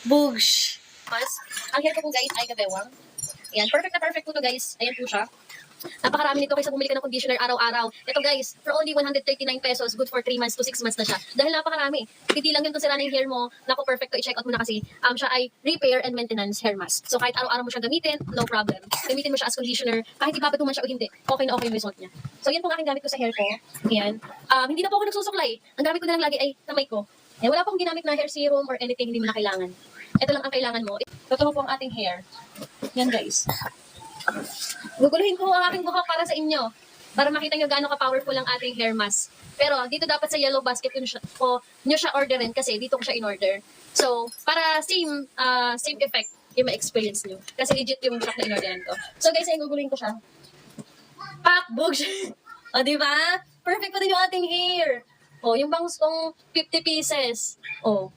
Bugs. Mas, ang hair ko po guys ay kabewang. Ayan, perfect na perfect po to guys. Ayan po siya. Napakarami nito kaysa bumili ka ng conditioner araw-araw. Ito guys, for only 139 pesos, good for 3 months to 6 months na siya. Dahil napakarami. Hindi lang yun kung sira na yung hair mo. Naku, perfect to. I-check out mo na kasi siya ay repair and maintenance hair mask. So kahit araw-araw mo siya gamitin, no problem. Gamitin mo siya as conditioner. Kahit ibabato man siya o hindi, okay na okay yung result niya. So yan po ang aking gamit ko sa hair ko. Ayan. Hindi na po ako nagsusuklay. Ang gamit ko na lang lagi ay kamay ko. Eh, wala pong ginamit na hair serum or anything, hindi mo na kailangan. Ito lang ang kailangan mo. Ito po ang ating hair. Yan guys. Guguluhin ko ang aking buhok para sa inyo. Para makita nyo gaano ka-powerful ang ating hair mask. Pero dito dapat sa yellow basket nyo siya orderin kasi dito ko siya in-order. So, para same effect yung ma-experience nyo. Kasi legit yung shop na in-orderan ko. So guys, ay guguluhin ko siya. Pak! Bugs! O, diba? Perfect pa din yung ating hair. O, yung bangus kong 50 pieces. O,